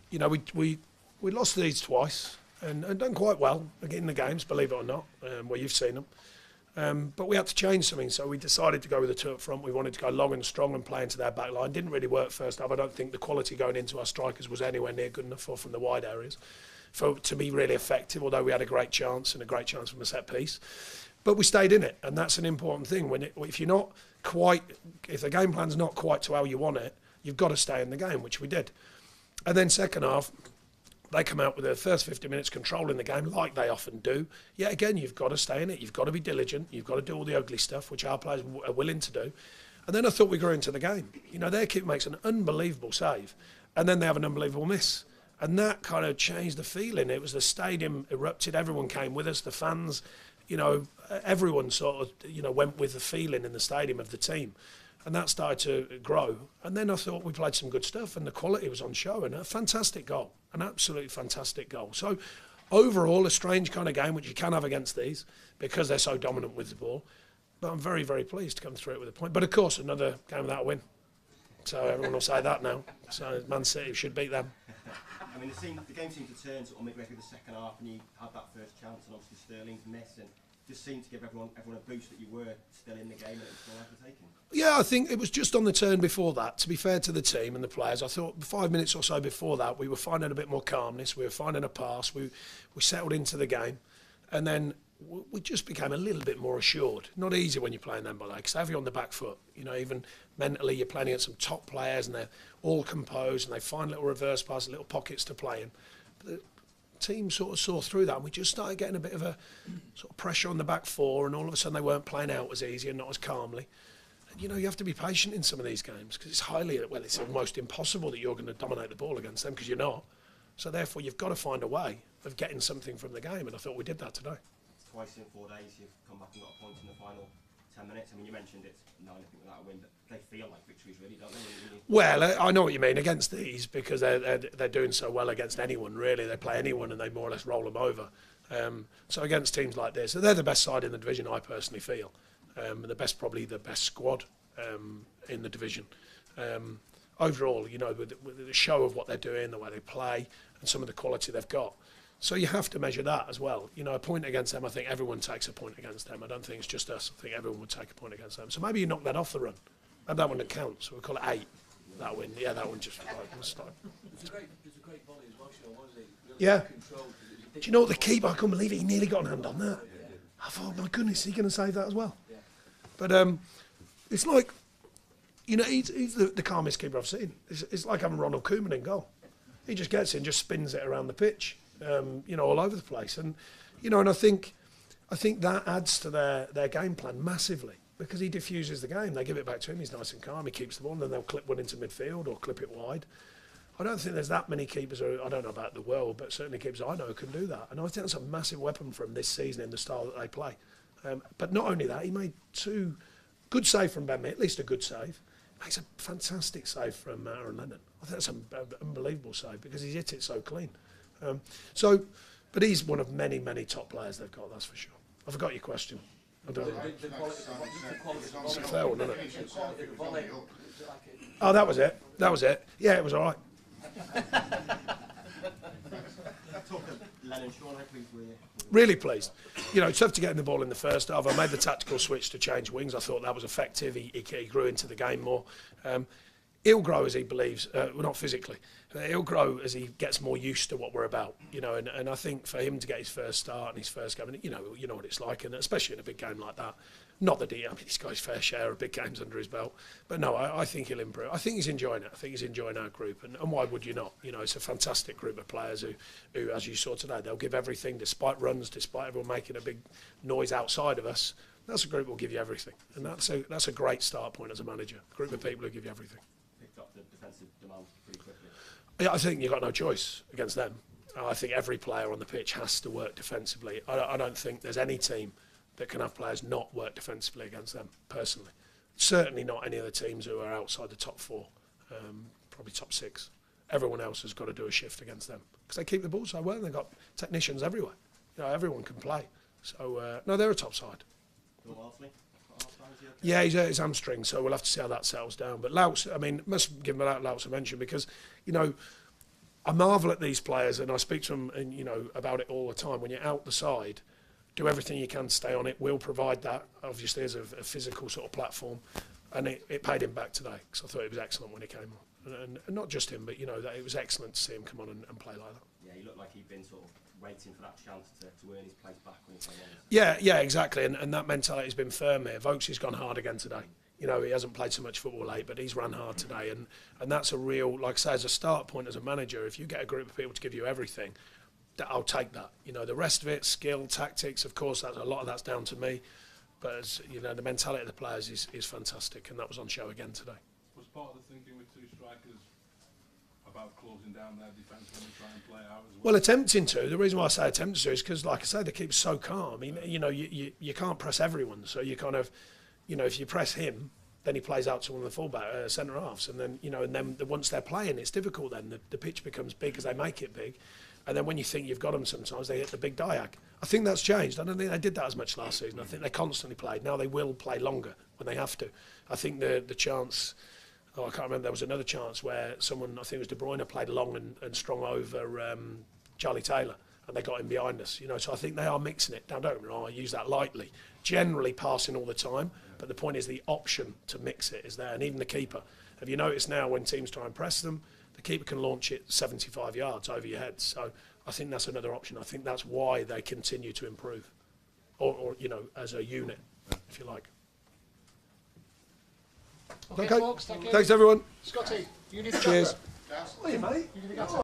You know, we lost these twice and done quite well in the games, believe it or not, where you've seen them. But we had to change something, so we decided to go with the two up front. We wanted to go long and strong and play into their back line. Didn't really work first half. I don't think the quality going into our strikers was anywhere near good enough from the wide areas to be really effective, although we had a great chance from a set piece. But we stayed in it, and that's an important thing. If you're not quite, if the game plan's not quite to how you want it, you've got to stay in the game, which we did. And then second half, they come out with their first 50 minutes controlling the game like they often do. Yet again, you've got to stay in it. You've got to be diligent. You've got to do all the ugly stuff, which our players are willing to do. And then I thought we grew into the game. You know, their keeper makes an unbelievable save, and then they have an unbelievable miss. And that kind of changed the feeling. It was the stadium erupted. Everyone came with us, the fans. You know, everyone sort of, you know, went with the feeling in the stadium of the team. And that started to grow. And then I thought we played some good stuff and the quality was on show, and a fantastic goal, an absolutely fantastic goal. So overall, a strange kind of game, which you can have against these because they're so dominant with the ball. But I'm very, very pleased to come through it with a point. But of course, another game without a win. So everyone will say that now. So Man City should beat them. I mean, the game seemed to turn sort of midway through the second half, and you had that first chance, and obviously Sterling's miss, and just seemed to give everyone a boost that you were still in the game and it was still overtaken. Yeah, I think it was just on the turn before that. To be fair to the team and the players, I thought 5 minutes or so before that, we were finding a bit more calmness. We were finding a pass. We settled into the game, and then we just became a little bit more assured. Not easy when you're playing them, by the way, because they have you on the back foot. You know, even mentally, you're playing against some top players, and they're all composed, and they find little reverse passes, little pockets to play in. But the team sort of saw through that, and we just started getting a bit of a sort of pressure on the back four, and all of a sudden they weren't playing out as easy and not as calmly. And, you know, you have to be patient in some of these games because it's almost impossible that you're going to dominate the ball against them because you're not. So therefore, you've got to find a way of getting something from the game, and I thought we did that today. Twice in 4 days, you've come back and got a point in the final 10 minutes. I mean, you mentioned it's 9 without a win, but they feel like victories, really, don't they? Well, I know what you mean against these because they're doing so well against anyone, really. They play anyone and they more or less roll them over. So against teams like this, they're the best side in the division, I personally feel. Probably the best squad in the division. Overall, you know, with the show of what they're doing, the way they play, and some of the quality they've got. So you have to measure that as well. You know, a point against them, I think everyone takes a point against them. I don't think it's just us. I think everyone would take a point against them. So maybe you knock that off the run. And that one that counts. So we'll call it 8. That win. Yeah, that one just start. It's a great volley as well, Sean, wasn't it? Really yeah. Controlled. Do you know what, the keeper, I couldn't believe it. He nearly got an hand on that. I thought, oh my goodness, is he going to save that as well? Yeah. But it's like, you know, he's the calmest keeper I've seen. It's like having Ronald Koeman in goal. He just gets it and just spins it around the pitch. You know, all over the place, and you know, and I think that adds to their game plan massively because he diffuses the game. They give it back to him. He's nice and calm. He keeps the ball, and then they'll clip one into midfield or clip it wide. I don't think there's that many keepers. I don't know about the world, but certainly keepers I know can do that. And I think that's a massive weapon for him this season in the style that they play. But not only that, he made 2 good saves from Ben Mee, at least a good save. Makes a fantastic save from Aaron Lennon. I think that's an unbelievable save because he's hit it so clean. But he's one of many, many top players they've got, that's for sure. I forgot your question. I don't know. It's a fair one, isn't it? Oh, that was it. Yeah, it was all right. Really pleased. You know, it's tough to get in the ball in the first half. I made the tactical switch to change wings. I thought that was effective. He grew into the game more. He'll grow as he believes, well, not physically. He'll grow as he gets more used to what we're about, you know. And I think for him to get his first start and his first game, you know what it's like, and especially in a big game like that. Not that he's got his fair share of big games under his belt, but no, I think he'll improve. I think he's enjoying it. I think he's enjoying our group, and why would you not? You know, it's a fantastic group of players who, as you saw today, they'll give everything despite runs, despite everyone making a big noise outside of us. That's a group who will give you everything, and that's a great start point as a manager. A group of people who give you everything. Up the defensive demands pretty quickly. Yeah, I think you've got no choice against them. I think every player on the pitch has to work defensively. I don't think there's any team that can have players not work defensively against them, personally. Certainly not any of the teams who are outside the top 4, probably top 6. Everyone else has got to do a shift against them because they keep the ball so well and they've got technicians everywhere. You know, everyone can play. So, no, they're a top side. Bill Walsley, half-time? Is he okay? Yeah, he's hurt his hamstring, so we'll have to see how that settles down. But Louts, I mean, must give Louts a mention because, you know, I marvel at these players, and I speak to them, and, you know, about it all the time. When you're out the side, do everything you can to stay on it. We'll provide that, obviously, as a physical sort of platform. And it paid him back today, because I thought it was excellent when he came on. And not just him, but, you know, that it was excellent to see him come on and play like that. Yeah, he looked like he'd been sort of waiting for that chance to earn his place back when he came on. Yeah, exactly. And that mentality's been firm here. Vokes gone hard again today. You know, he hasn't played so much football late, but he's run hard today. And that's a real, like I say, as a start point as a manager, if you get a group of people to give you everything, I'll take that. You know, the rest of it, skill, tactics, of course, a lot of that's down to me. But, as, you know, the mentality of the players is fantastic, and that was on show again today. Was part of the thinking with two strikers about closing down their defence when they try and play out as well? Well, attempting to. The reason why I say attempting to is because, like I say, they keep so calm. I mean, you know, you can't press everyone. So you kind of, you know, if you press him, then he plays out to one of the fullback centre halves, and then, you know, and then once they're playing, it's difficult. Then the pitch becomes big because they make it big, and then when you think you've got them, sometimes they hit the big diag. I think that's changed. I don't think they did that as much last season. I think they constantly played. Now they will play longer when they have to. I think the chance. Oh, I can't remember. There was another chance where someone, I think it was De Bruyne, played long and strong over Charlie Taylor, and they got him behind us. You know, so I think they are mixing it. Now, don't get me wrong, I use that lightly. Generally passing all the time, but the point is the option to mix it is there, and even the keeper. Have you noticed now when teams try and press them, the keeper can launch it 75 yards over your head. So I think that's another option. I think that's why they continue to improve, or you know, as a unit, if you like. Okay, folks, thank you. Thanks, everyone. Scotty, you need to Cheers. go. Hey, mate. You need to go.